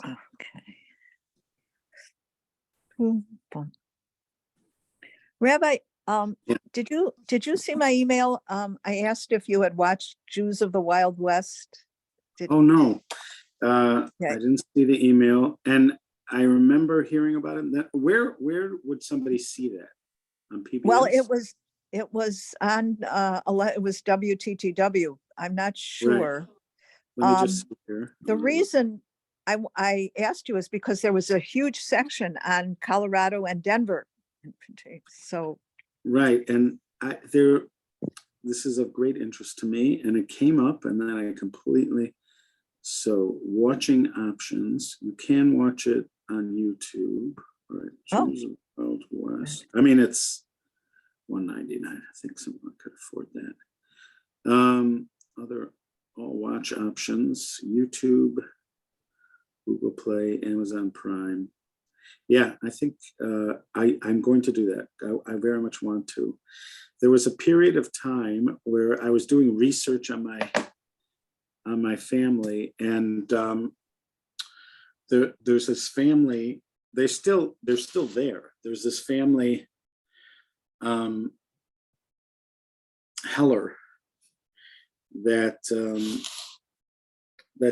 Okay. Rabbi, did you see my email? I asked if you had watched Jews of the Wild West. Oh no, I Yeah. didn't see the email, and I remember hearing about it. Where would somebody see that? On PBS? Well, it was on it was WTTW. I'm not sure. Let me just see here. The reason I asked you is because there was a huge section on Colorado and Denver. So Right, and this is of great interest to me, and it came up, and then I completely. So watching options, you can watch it on YouTube. All right, Jews of the Wild West. I mean, it's $1.99. I think someone could afford that. Other all watch options: YouTube, Google Play, Amazon Prime. Yeah, I think I'm going to do that. I very much want to. There was a period of time where I was doing research on my family, and there's this family. They're still there. There's this family, Heller, that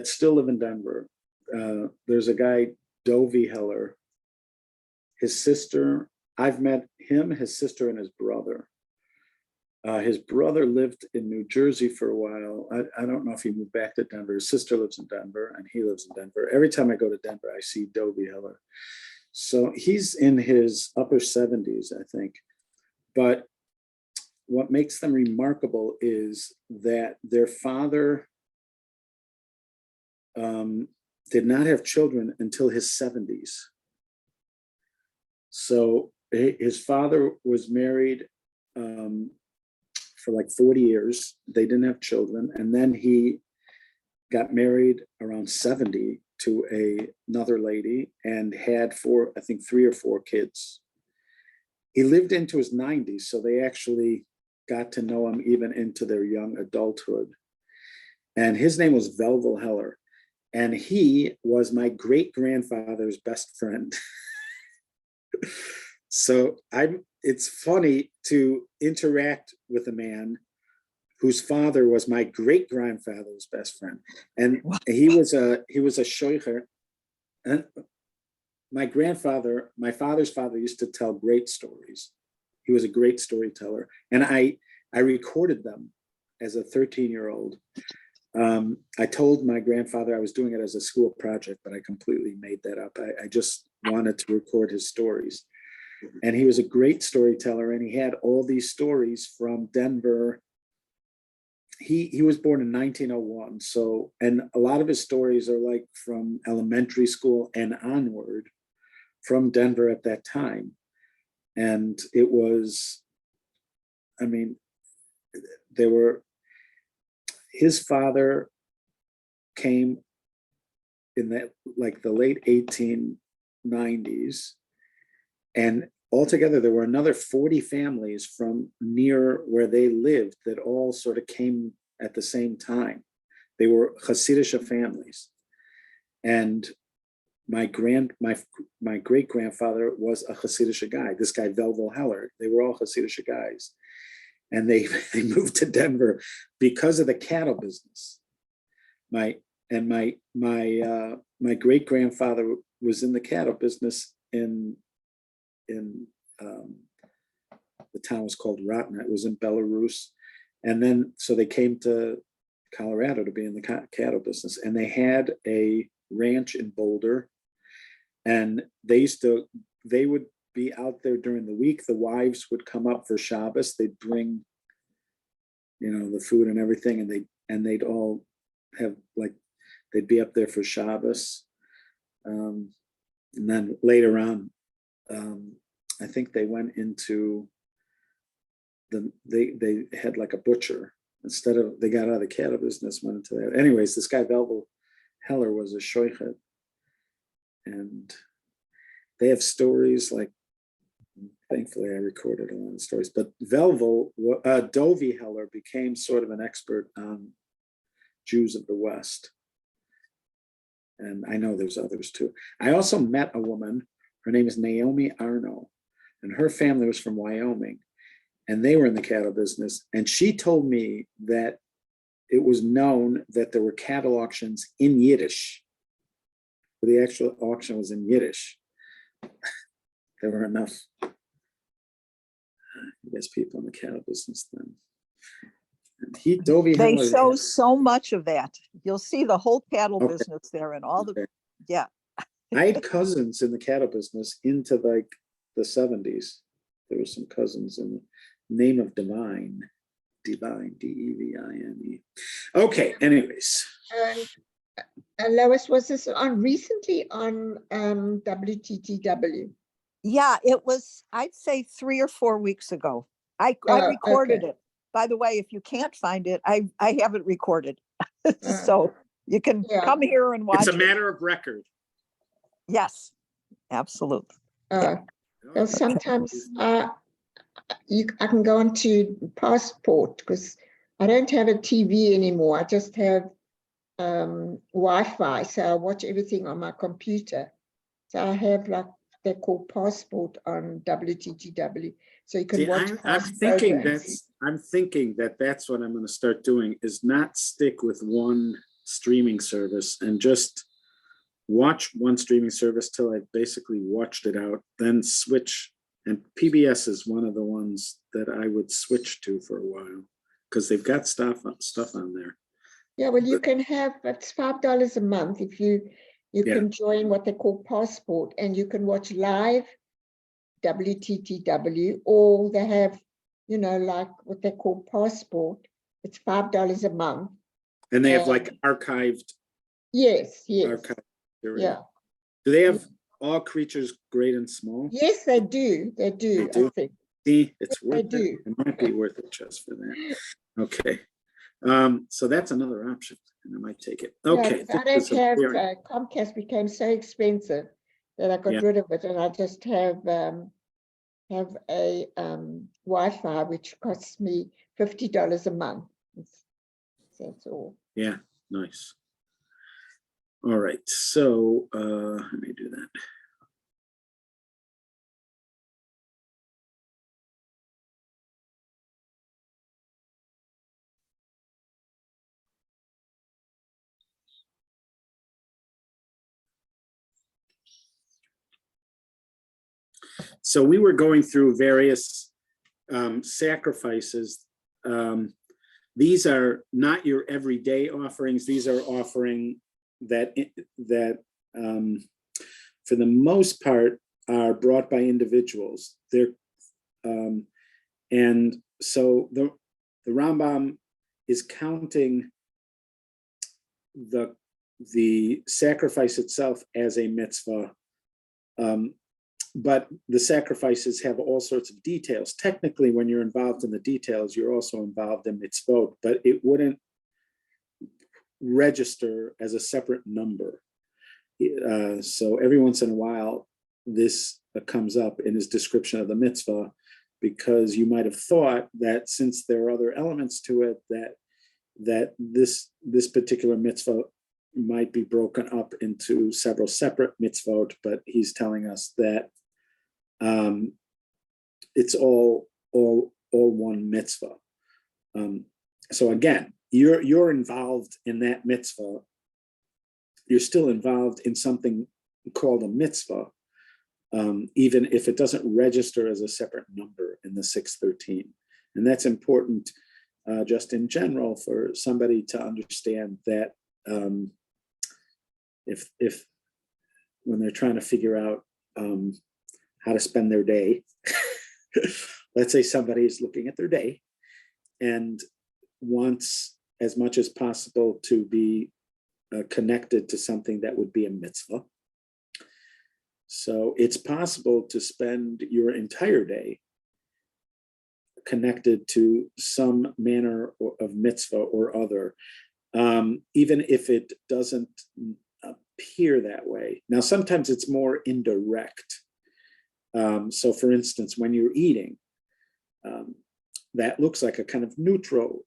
still live in Denver. There's a guy, Dovey Heller. His sister, I've met him, his sister, and his brother. His brother lived in New Jersey for a while. I don't know if he moved back to Denver. His sister lives in Denver, and he lives in Denver. Every time I go to Denver, I see Dovey Heller. So he's in his upper 70s, I think. But what makes them remarkable is that their father did not have children until his 70s. So his father was married for like 40 years. They didn't have children. And then he got married around 70 to another lady and had I think 3 or 4 kids. He lived into his 90s, so they actually got to know him even into their young adulthood. And his name was Velvel Heller. And he was my great-grandfather's best friend. So it's funny to interact with a man whose father was my great-grandfather's best friend. And he was a shoicher. And my father's father used to tell great stories. He was a great storyteller. And I recorded them as a 13-year-old. I told my grandfather I was doing it as a school project, but I completely made that up. I just wanted to record his stories. And he was a great storyteller, and he had all these stories from Denver. He was born in 1901. So, and a lot of his stories are like from elementary school and onward from Denver at that time. And it was, I mean, his father came in the late 1890s, and altogether there were another 40 families from near where they lived that all sort of came at the same time. They were Hasidic families, and my great grandfather was a Hasidic guy. This guy Velvel Heller, they were all Hasidic guys. And they moved to Denver because of the cattle business. My great grandfather was in the cattle business in the town was called Rotna. It was in Belarus, and then so they came to Colorado to be in the cattle business, and they had a ranch in Boulder, and they would be out there during the week. The wives would come up for Shabbos. They'd bring, the food and everything, and they'd all have they'd be up there for Shabbos. And then later on, I think they went into they had like a butcher. Instead of, they got out of the cattle business, went into that. Anyways, this guy Velvel Heller was a shoichet, and they have stories like, thankfully I recorded a lot of stories, but Dovey Heller became sort of an expert on Jews of the West. and I know there's others too. I also met a woman, her name is Naomi Arno, and her family was from Wyoming, and they were in the cattle business. And she told me that it was known that there were cattle auctions in Yiddish. The actual auction was in Yiddish. There were enough, I guess, people in the cattle business then. And They show so much of that. You'll see the whole cattle Okay. business there and all the, yeah. I had cousins in the cattle business into like the 70s. There were some cousins in the name of Divine, Devine. Okay, anyways. Lois, was this on recently on WTTW? Yeah, it was, I'd say 3 or 4 weeks ago. I Oh, recorded okay. it. By the way, if you can't find it, I have it recorded. So you can Yeah. come here and watch It's a it. matter of record. Yes, absolutely. Well, sometimes I can go onto Passport because I don't have a TV anymore. I just have Wi-Fi, so I watch everything on my computer. So I have like they call Passport on WTTW, so you can See, watch. I'm past thinking programs. that's what I'm going to start doing, is not stick with one streaming service and just watch one streaming service till I've basically watched it out, then switch. And PBS is one of the ones that I would switch to for a while because they've got stuff on there. Yeah, well, you can have, it's $5 a month if you can join what they call Passport, and you can watch live WTTW, or they have, like what they call Passport. It's $5 a month. And they have like archived. Yes. Archived material. Yeah. Do they have all creatures great and small? Yes, they do. They do. I think. See, it's Yes, worth they it. do. It might be worth it just for that. Okay. So that's another option, and I might take it. Okay. Yeah, I don't have Comcast became so expensive that I got rid of it, and I just have a Wi-Fi which costs me $50 a month. That's all. Yeah, nice. All right, so let me do that. So we were going through various sacrifices. These are not your everyday offerings. These are offering that for the most part are brought by individuals. And so the Rambam is counting the sacrifice itself as a mitzvah. But the sacrifices have all sorts of details. Technically, when you're involved in the details, you're also involved in mitzvot, but it wouldn't register as a separate number. So every once in a while, this comes up in his description of the mitzvah, because you might have thought that since there are other elements to it, that this particular mitzvah might be broken up into several separate mitzvot, but he's telling us that it's all one mitzvah. So again, you're involved in that mitzvah. You're still involved in something called a mitzvah, even if it doesn't register as a separate number in the 613. And that's important just in general for somebody to understand that if when they're trying to figure out how to spend their day, let's say somebody is looking at their day and wants as much as possible to be connected to something that would be a mitzvah. So it's possible to spend your entire day connected to some manner of mitzvah or other, even if it doesn't appear that way. Now, sometimes it's more indirect. So for instance, when you're eating, that looks like a kind of neutral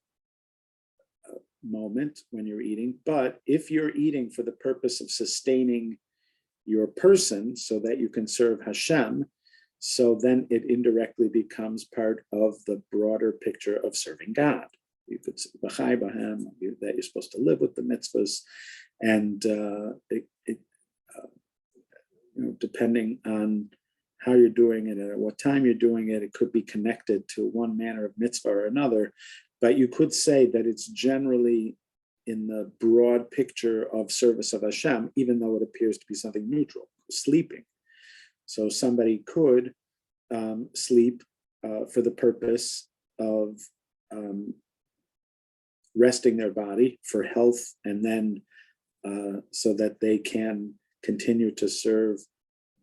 moment when you're eating. But if you're eating for the purpose of sustaining your person so that you can serve Hashem, so then it indirectly becomes part of the broader picture of serving God. You could say B'chai B'hem, that you're supposed to live with the mitzvahs, and depending on how you're doing it and at what time you're doing it, it could be connected to one manner of mitzvah or another. But you could say that it's generally in the broad picture of service of Hashem, even though it appears to be something neutral, sleeping. So somebody could sleep for the purpose of resting their body for health, and then so that they can continue to serve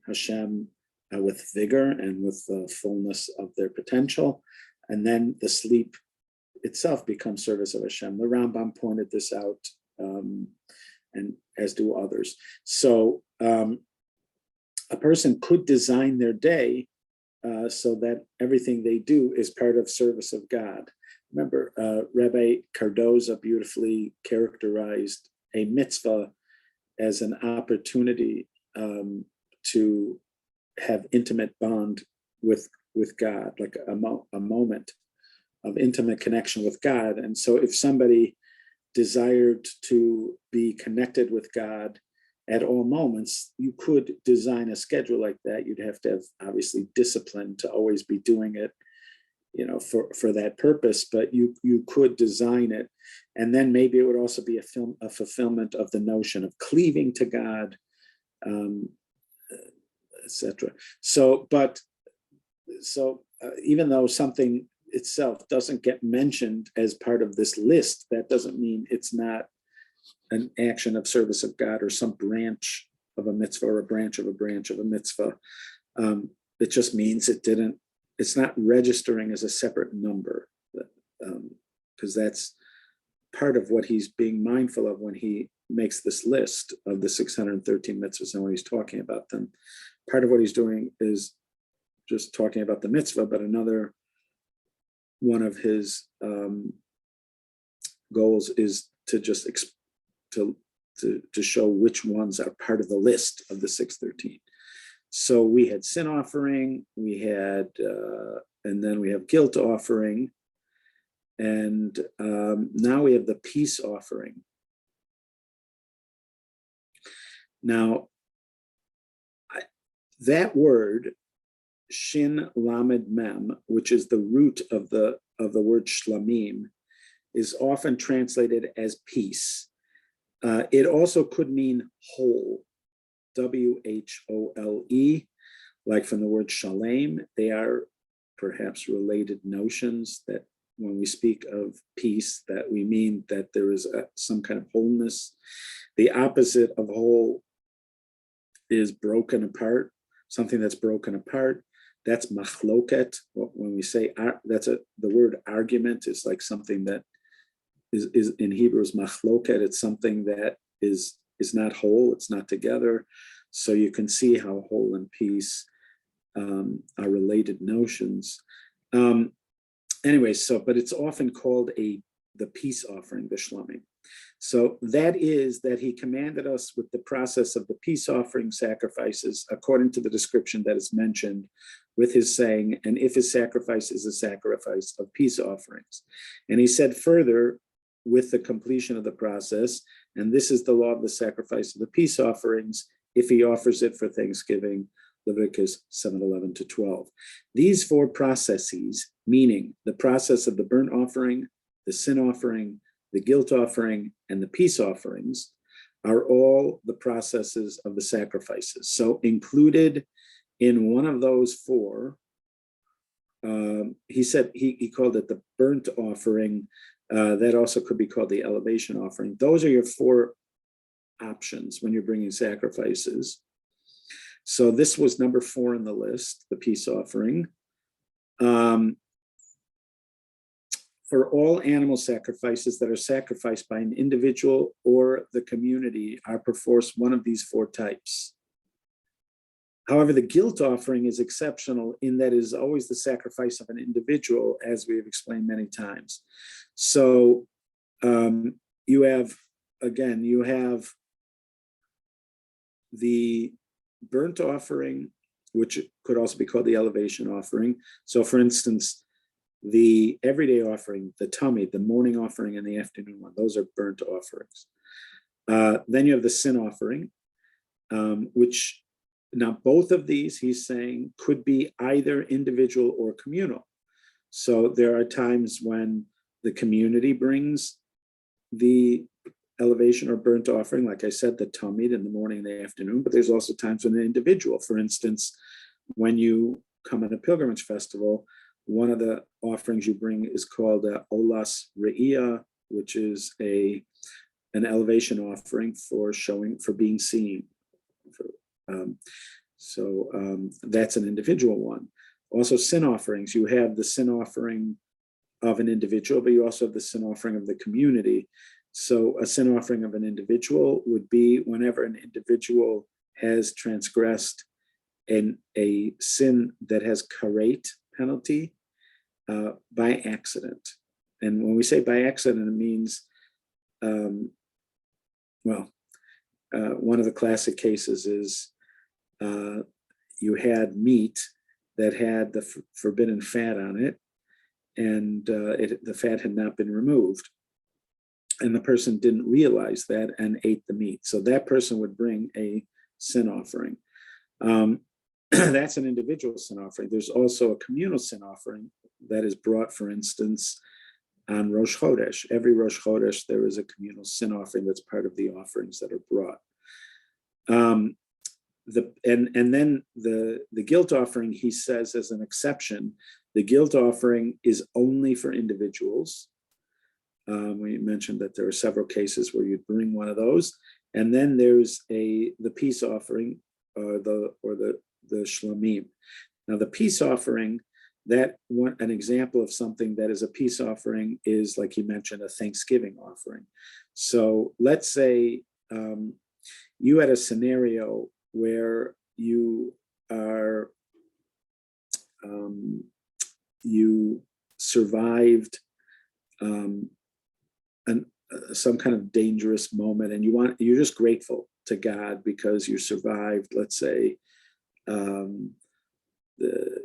Hashem with vigor and with the fullness of their potential. And then the sleep itself becomes service of Hashem. The Rambam pointed this out, and as do others. So a person could design their day so that everything they do is part of service of God. Remember, Rabbi Cardoza beautifully characterized a mitzvah as an opportunity to have intimate bond with God, like a moment of intimate connection with God. And so if somebody desired to be connected with God at all moments, you could design a schedule like that. You'd have to have obviously discipline to always be doing it, for that purpose, but you could design it. And then maybe it would also be a fulfillment of the notion of cleaving to God, etc. So even though something itself doesn't get mentioned as part of this list, that doesn't mean it's not an action of service of God or some branch of a mitzvah or a branch of a mitzvah. It just means it's not registering as a separate number, because that's part of what he's being mindful of when he makes this list of the 613 mitzvahs and when he's talking about them. Part of what he's doing is just talking about the mitzvah, but another one of his goals is to just to show which ones are part of the list of the 613. So we had sin offering, we had, and then we have guilt offering, and now we have the peace offering. Now, that word, Shin Lamed Mem, which is the root of the word shlamim, is often translated as peace. It also could mean whole, W-H-O-L-E, like from the word shalem. They are perhaps related notions, that when we speak of peace, that we mean that there is some kind of wholeness. The opposite of whole is broken apart, something that's broken apart. That's machloket. When we say the word argument is like something that is in Hebrew is machloket. It's something that is not whole, it's not together. So you can see how whole and peace are related notions. Anyway, but it's often called the peace offering, the shlamim. So that is that he commanded us with the process of the peace offering sacrifices, according to the description that is mentioned, with his saying, and if his sacrifice is a sacrifice of peace offerings. And he said further, with the completion of the process, and this is the law of the sacrifice of the peace offerings, if he offers it for Thanksgiving, Leviticus 7:11-12. These four processes, meaning the process of the burnt offering, the sin offering, the guilt offering, and the peace offerings, are all the processes of the sacrifices. So included in one of those four, he said he called it the burnt offering. That also could be called the elevation offering. Those are your four options when you're bringing sacrifices. So this was number 4 in the list, the peace offering. For all animal sacrifices that are sacrificed by an individual or the community are perforce one of these 4 types. However, the guilt offering is exceptional in that it is always the sacrifice of an individual, as we have explained many times. So you have the burnt offering, which could also be called the elevation offering. So for instance, the everyday offering, the tummy, the morning offering and the afternoon one, those are burnt offerings. Then you have the sin offering, which now both of these, he's saying, could be either individual or communal. So there are times when the community brings the elevation or burnt offering, like I said, the tamid in the morning and the afternoon, but there's also times when an individual, for instance, when you come at a pilgrimage festival, one of the offerings you bring is called olas re'iyah, which is an elevation offering for being seen. That's an individual one. Also, sin offerings, you have the sin offering of an individual, but you also have the sin offering of the community. So a sin offering of an individual would be whenever an individual has transgressed a sin that has karet penalty by accident. And when we say by accident, it means, one of the classic cases is you had meat that had the forbidden fat on it, and the fat had not been removed. And the person didn't realize that and ate the meat. So that person would bring a sin offering. That's an individual sin offering. There's also a communal sin offering that is brought, for instance, on Rosh Chodesh. Every Rosh Chodesh, there is a communal sin offering that's part of the offerings that are brought. And then the guilt offering, he says, as an exception, the guilt offering is only for individuals. We mentioned that there are several cases where you'd bring one of those, and then there's the peace offering, the shlamim. Now, the peace offering, an example of something that is a peace offering is, like you mentioned, a Thanksgiving offering. So let's say you had a scenario where you survived some kind of dangerous moment, and you're just grateful to God because you survived. Let's say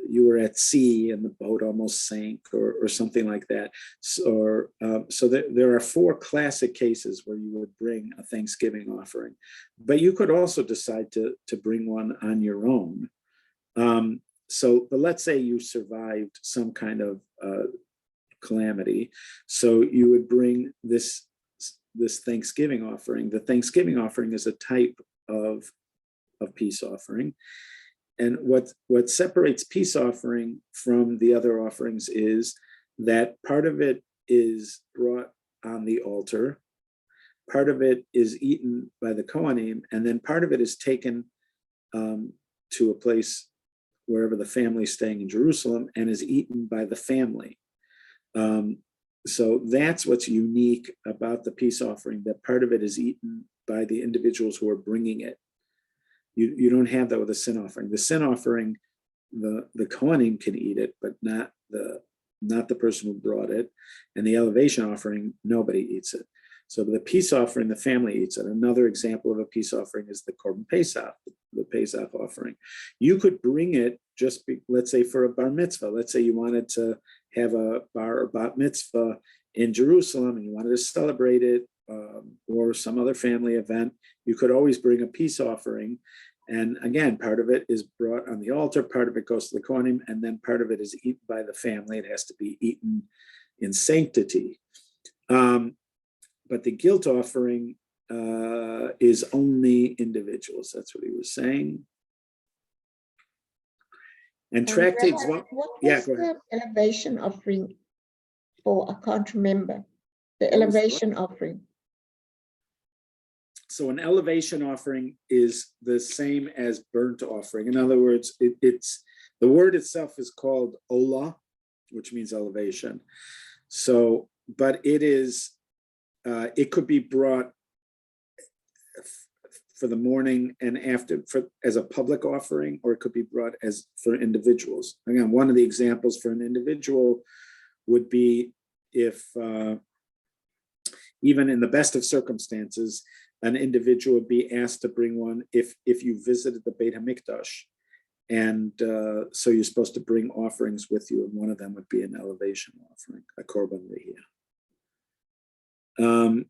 you were at sea and the boat almost sank, or something like that. So there are 4 classic cases where you would bring a Thanksgiving offering, but you could also decide to bring one on your own. But let's say you survived some kind of calamity, so you would bring this Thanksgiving offering. The Thanksgiving offering is a type of peace offering. And what separates peace offering from the other offerings is that part of it is brought on the altar, part of it is eaten by the Kohanim, and then part of it is taken to a place wherever the family is staying in Jerusalem and is eaten by the family. So that's what's unique about the peace offering, that part of it is eaten by the individuals who are bringing it. You don't have that with a sin offering. The sin offering, the Kohanim can eat it, but not the person who brought it. And the elevation offering, nobody eats it. So the peace offering, the family eats it. Another example of a peace offering is the Korban Pesach, the Pesach offering. You could bring it let's say for a bar mitzvah. Let's say you wanted to have a bar or bat mitzvah in Jerusalem and you wanted to celebrate it, or some other family event. You could always bring a peace offering. And again, part of it is brought on the altar, part of it goes to the Kohanim, and then part of it is eaten by the family. It has to be eaten in sanctity. But the guilt offering is only individuals. That's what he was saying. And tractates. What Yeah, was go ahead. the elevation offering for? I can't remember. The elevation offering. So an elevation offering is the same as burnt offering. In other words, it's the word itself is called olah, which means elevation. So, but it is, it could be brought for the morning and after as a public offering, or it could be brought as for individuals. Again, one of the examples for an individual would be if even in the best of circumstances, an individual would be asked to bring one if you visited the Beit HaMikdash. And so you're supposed to bring offerings with you, and one of them would be an elevation offering, a korban lehiyah.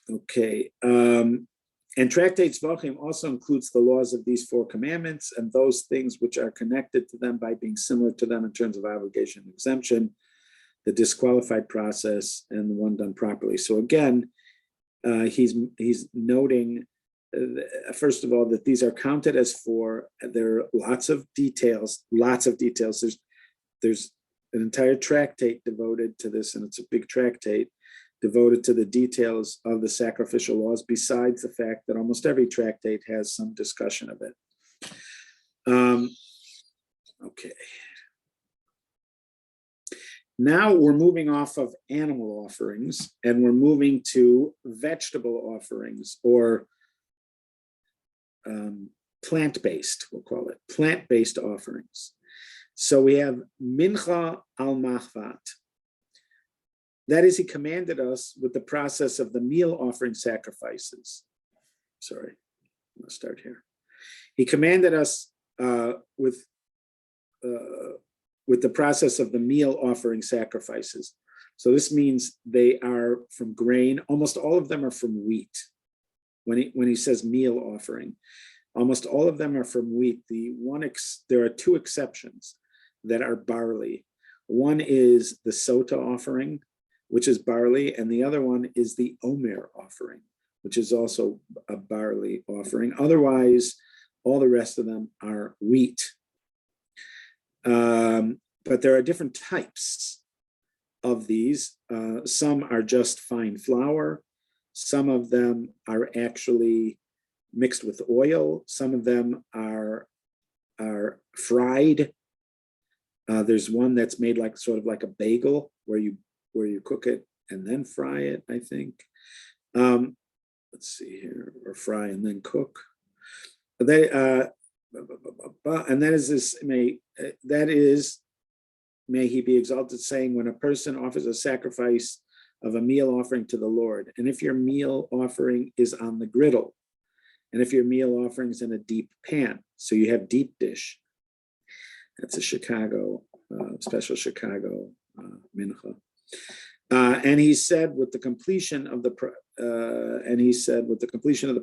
Okay. And Tractate Zvachim also includes the laws of these 4 commandments and those things which are connected to them by being similar to them in terms of obligation and exemption, the disqualified process, and the one done properly. So again, he's noting, first of all, that these are counted as 4. There are lots of details. There's an entire tractate devoted to this, and it's a big tractate devoted to the details of the sacrificial laws, besides the fact that almost every tractate has some discussion of it. Okay. Now we're moving off of animal offerings, and we're moving to vegetable offerings, or plant-based, we'll call it, plant-based offerings. So we have mincha al machvat. That is, he commanded us with the process of the meal offering sacrifices. Sorry, I'm gonna start here. He commanded us with the process of the meal offering sacrifices. So this means they are from grain. Almost all of them are from wheat. When he says meal offering, almost all of them are from wheat. There are 2 exceptions that are barley. One is the sota offering, which is barley, and the other one is the omer offering, which is also a barley offering. Otherwise, all the rest of them are wheat. But there are different types of these. Some are just fine flour. Some of them are actually mixed with oil. Some of them are fried. There's one that's made like sort of like a bagel, where you cook it and then fry it, I think. Let's see here, or fry and then cook. And that is may he be exalted, saying, when a person offers a sacrifice of a meal offering to the Lord, and if your meal offering is on the griddle, and if your meal offering is in a deep pan, so you have deep dish. That's a Chicago, special Chicago mincha. And he said with the completion of the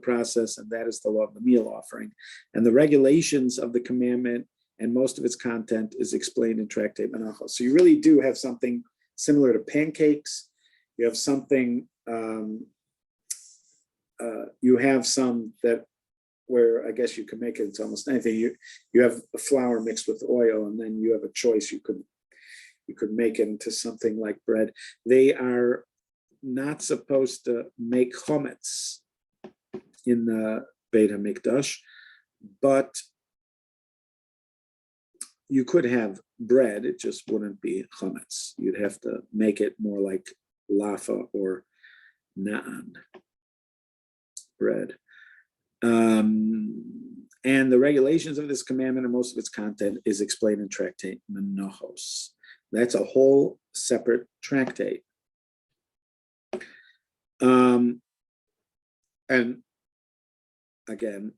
process, and that is the law of the meal offering, and the regulations of the commandment, and most of its content is explained in Tractate Menachos. So you really do have something similar to pancakes. You have something. You have some that where I guess you can make it into almost anything. You have a flour mixed with oil, and then you have a choice. You could make it into something like bread. They are not supposed to make chametz in the Beit HaMikdash, but you could have bread. It just wouldn't be chametz. You'd have to make it more like lafa or naan bread. And the regulations of this commandment and most of its content is explained in Tractate Menachos. That's a whole separate tractate. And again,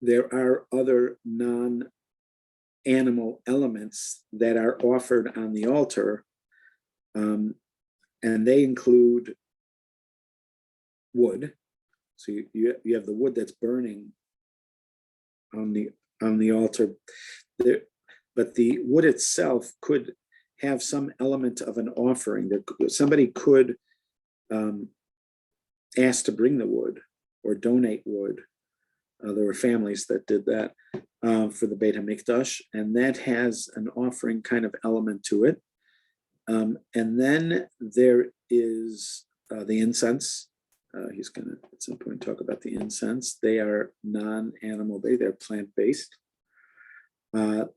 there are other non-animal elements that are offered on the altar, and they include wood. So you have the wood that's burning on the altar there, but the wood itself could have some element of an offering. Somebody could ask to bring the wood or donate wood. There were families that did that for the Beit HaMikdash, and that has an offering kind of element to it. And then there is the incense. He's going to at some point talk about the incense. They are non-animal based, they're plant-based.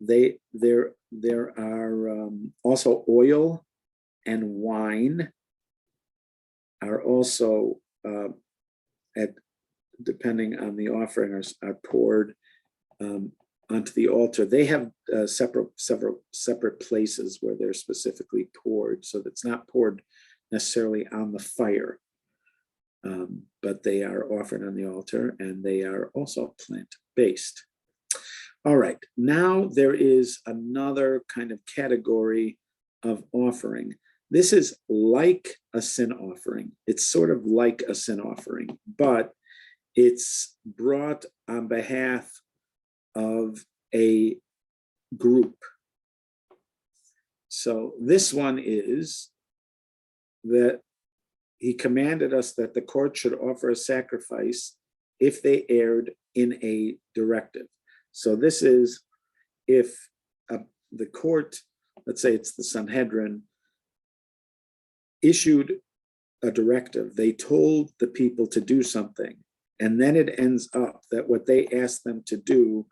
There are also oil and wine are also depending on the offering are poured onto the altar. They have several separate places where they're specifically poured, so that's not poured necessarily on the fire, but they are offered on the altar, and they are also plant-based. All right, now there is another kind of category of offering. This is like a sin offering. It's sort of like a sin offering, but it's brought on behalf of a group. So this one is that he commanded us that the court should offer a sacrifice if they erred in a directive. So this is if the court, let's say it's the Sanhedrin, issued a directive. They told the people to do something, and then it ends up that what they asked them to do,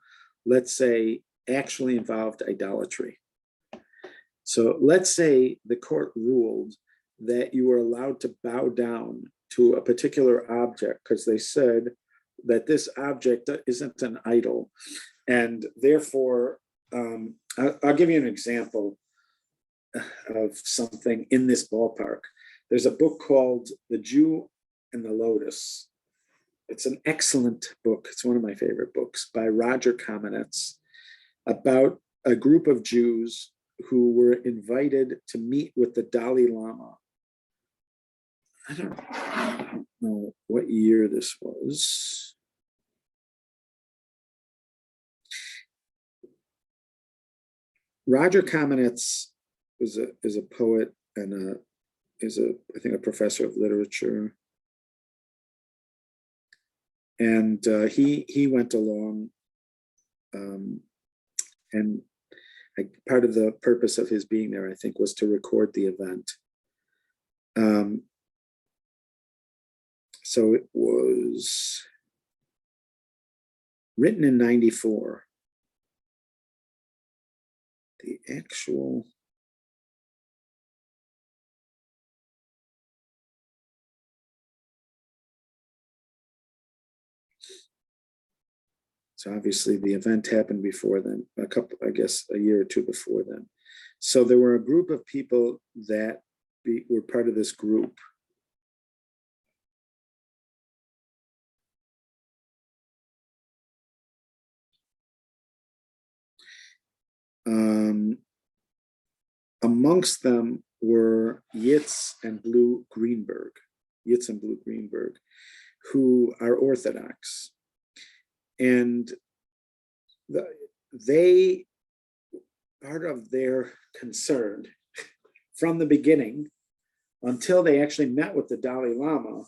let's say, actually involved idolatry. So let's say the court ruled that you were allowed to bow down to a particular object because they said that this object isn't an idol. And therefore, I'll give you an example of something in this ballpark. There's a book called The Jew and the Lotus. It's an excellent book. It's one of my favorite books by Roger Kamenetz about a group of Jews who were invited to meet with the Dalai Lama. I don't know what year this was. Roger Kamenetz is a poet and I think a professor of literature. And he went along, and part of the purpose of his being there, I think, was to record the event. So it was written in 94. The actual so obviously the event happened before then, a year or two before then. So there were a group of people that were part of this group. Amongst them were Yitz and Blue Greenberg, who are Orthodox. And part of their concern from the beginning, until they actually met with the Dalai Lama,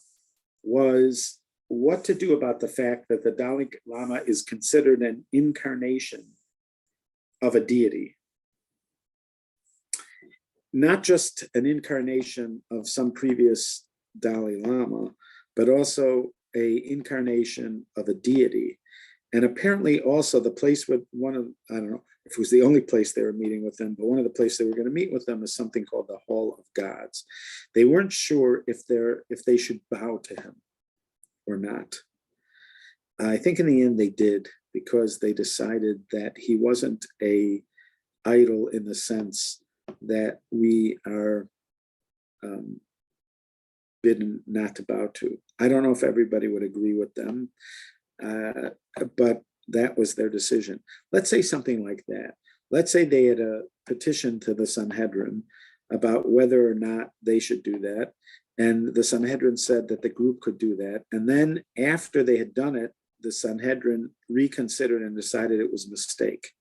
was what to do about the fact that the Dalai Lama is considered an incarnation of a deity. Not just an incarnation of some previous Dalai Lama, but also an incarnation of a deity. And apparently also the place with I don't know if it was the only place they were meeting with them, but one of the places they were going to meet with them is something called the Hall of Gods. They weren't sure if they should bow to him or not. I think in the end they did, because they decided that he wasn't a idol in the sense that we are bidden not to bow to. I don't know if everybody would agree with them, but that was their decision. Let's say something like that. Let's say they had a petition to the Sanhedrin about whether or not they should do that. And the Sanhedrin said that the group could do that. And then after they had done it, the Sanhedrin reconsidered and decided it was a mistake.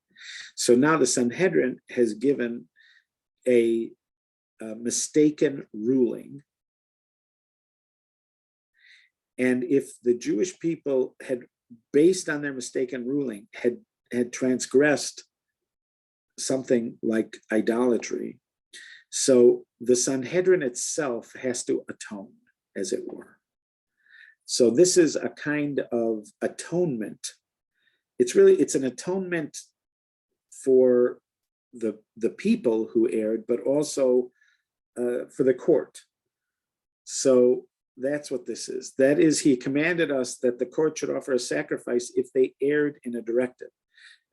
So now the Sanhedrin has given a mistaken ruling. And if the Jewish people had, based on their mistaken ruling, had transgressed something like idolatry, so the Sanhedrin itself has to atone, as it were. So this is a kind of atonement. It's an atonement for the people who erred, but also for the court. So that's what this is. That is, he commanded us that the court should offer a sacrifice if they erred in a directive.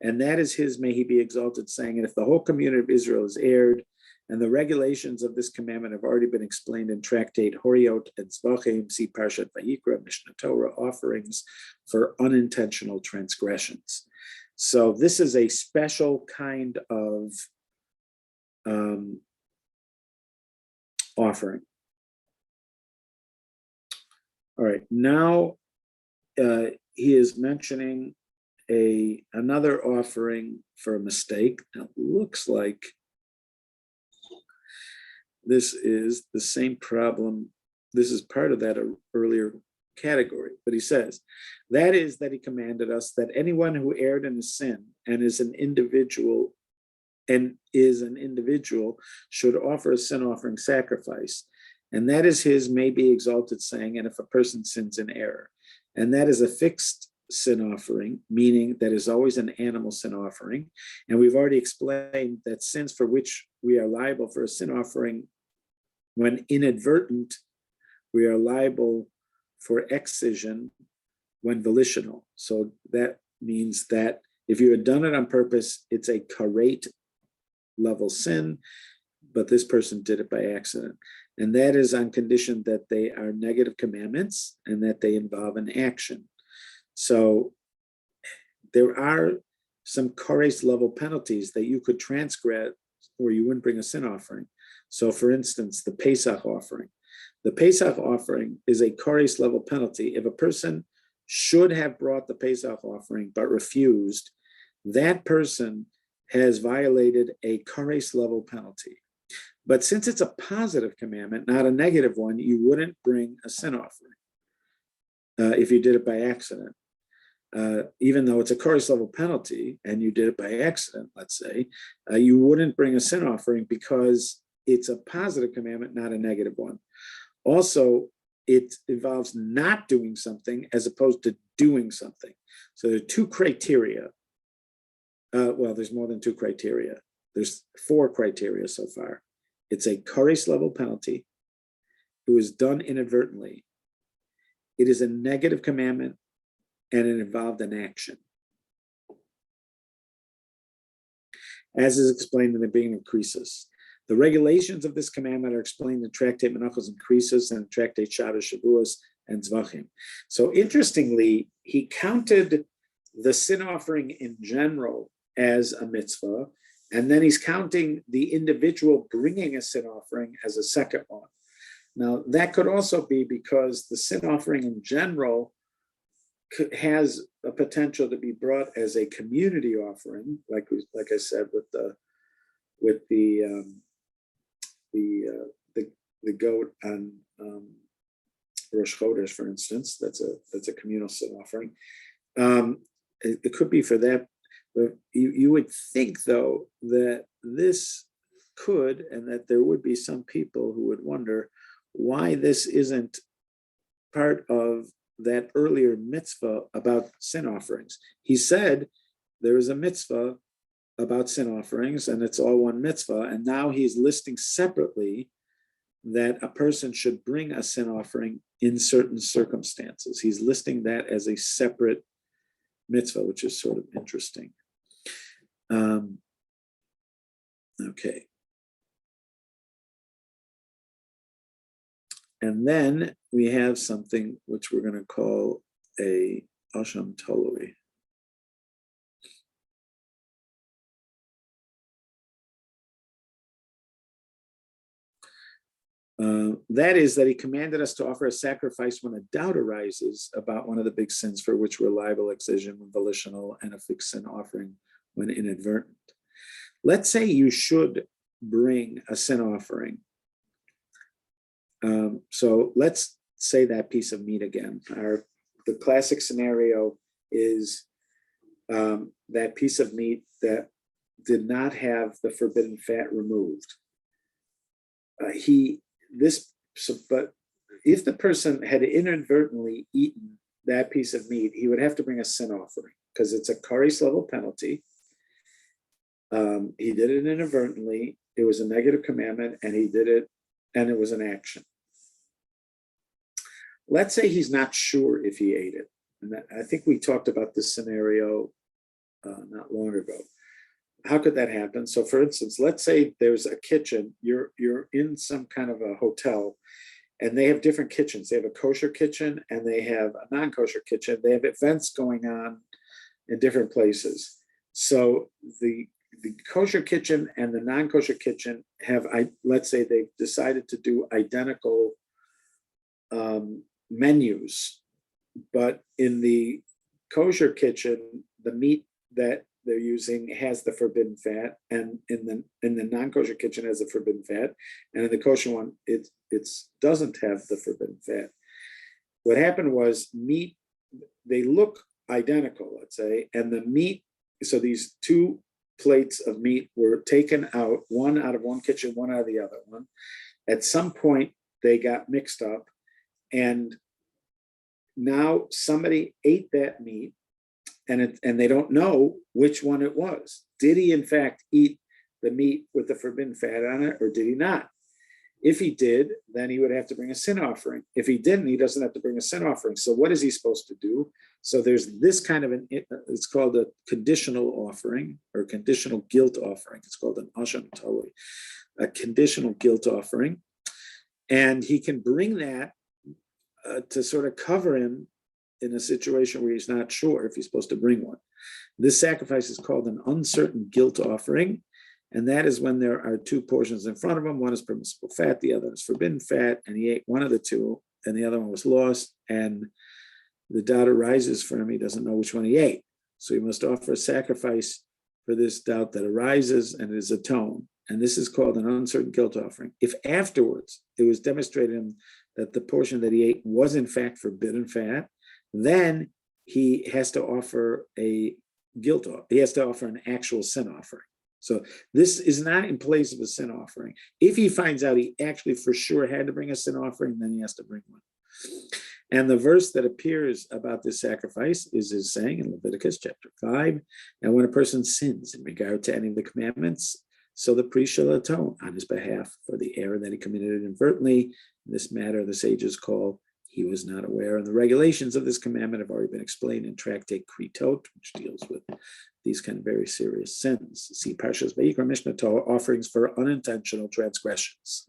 And that is his, may he be exalted, saying, and if the whole community of Israel has erred And the regulations of this commandment have already been explained in Tractate Horiot and Zvachim, see Parshat Vayikra, Mishnah Torah, offerings for unintentional transgressions. So this is a special kind of offering. All right, now he is mentioning another offering for a mistake. Now, it looks like this is the same problem. This is part of that earlier category, but he says, that is that he commanded us that anyone who erred in a sin and is an individual should offer a sin offering sacrifice. And that is his may be exalted saying, and if a person sins in error. And that is a fixed sin offering, meaning that is always an animal sin offering. And we've already explained that sins for which we are liable for a sin offering, when inadvertent, we are liable for excision when volitional. So that means that if you had done it on purpose, it's a karet level sin, but this person did it by accident. And that is on condition that they are negative commandments and that they involve an action. So there are some kares level penalties that you could transgress or you wouldn't bring a sin offering. So for instance, the Pesach offering. The Pesach offering is a kares level penalty. If a person should have brought the Pesach offering but refused, that person has violated a kares level penalty. But since it's a positive commandment, not a negative one, you wouldn't bring a sin offering if you did it by accident. Even though it's a kares level penalty and you did it by accident, let's say, you wouldn't bring a sin offering because it's a positive commandment, not a negative one. Also, it involves not doing something as opposed to doing something. So there are two criteria. Well, there's more than two criteria. There's four criteria so far. It's a kares level penalty. It was done inadvertently. It is a negative commandment, and it involved an action. As is explained in the beginning of Krisos. The regulations of this commandment are explained in Tractate Menachos and Krisos and Tractate Shabbos, Shavuos, and Zvachim. So interestingly, he counted the sin offering in general as a mitzvah, and then he's counting the individual bringing a sin offering as a second one. Now, that could also be because the sin offering in general has a potential to be brought as a community offering, like I said, with the goat on Rosh Chodesh, for instance. That's a communal sin offering. It could be for that. But you would think, though, that this could, and that there would be some people who would wonder why this isn't part of that earlier mitzvah about sin offerings. He said there is a mitzvah about sin offerings, and it's all one mitzvah, and now he's listing separately that a person should bring a sin offering in certain circumstances. He's listing that as a separate mitzvah, which is sort of interesting. Okay. And then we have something which we're going to call a Asham Tolui. That is that he commanded us to offer a sacrifice when a doubt arises about one of the big sins for which we're liable, excision when volitional, and a fixed sin offering when inadvertent. Let's say you should bring a sin offering. So let's say that piece of meat again. The classic scenario is that piece of meat that did not have the forbidden fat removed. But if the person had inadvertently eaten that piece of meat, he would have to bring a sin offering because it's a kares level penalty. He did it inadvertently. It was a negative commandment, and he did it, and it was an action. Let's say he's not sure if he ate it. And I think we talked about this scenario not long ago. how could that happen? So for instance, let's say there's a kitchen, you're in some kind of a hotel, and they have different kitchens. They have a kosher kitchen and they have a non-kosher kitchen. They have events going on in different places. So the kosher kitchen and the non-kosher kitchen have, let's say they've decided to do identical menus, but in the kosher kitchen, the meat that they're using has the forbidden fat, and in the non-kosher kitchen has the forbidden fat, and in the kosher one it doesn't have the forbidden fat. What happened was meat, they look identical, let's say, and the meat, so these two plates of meat were taken out, one out of one kitchen, one out of the other one. At some point they got mixed up, and now somebody ate that meat, and they don't know which one it was. Did he in fact eat the meat with the forbidden fat on it, or did he not? If he did, then he would have to bring a sin offering. If he didn't, he doesn't have to bring a sin offering. So what is he supposed to do? So there's this kind of it's called a conditional offering, or conditional guilt offering. It's called an asham tali, a conditional guilt offering. And he can bring that to sort of cover him in a situation where he's not sure if he's supposed to bring one. This sacrifice is called an uncertain guilt offering, and that is when there are two portions in front of him. One is permissible fat, the other is forbidden fat, and he ate one of the two, and the other one was lost, and the doubt arises for him. He doesn't know which one he ate. So he must offer a sacrifice for this doubt that arises, and it is atoned. And this is called an uncertain guilt offering. If afterwards it was demonstrated to him that the portion that he ate was in fact forbidden fat, then he has to offer a guilt offering. He has to offer an actual sin offering. So this is not in place of a sin offering. If he finds out he actually for sure had to bring a sin offering, then he has to bring one. And the verse that appears about this sacrifice is saying in Leviticus chapter 5, and when a person sins in regard to any of the commandments, so the priest shall atone on his behalf for the error that he committed inadvertently. In this matter, the sages call he was not aware. And the regulations of this commandment have already been explained in Tractate Kritot, which deals with these kind of very serious sins. See Parshas Vayikra Mishnah Torah, offerings for unintentional transgressions.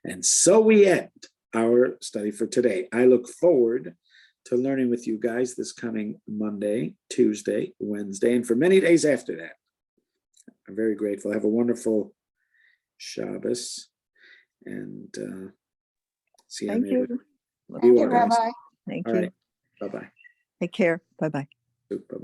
And so we end our study for today. I look forward to learning with you guys this coming Monday, Tuesday, Wednesday, and for many days after that. I'm very grateful. Have a wonderful Shabbos, and see Thank you. you. Thank you, Rabbi. Thank All you. right. Bye-bye. Take care. Bye-bye. Bye-bye.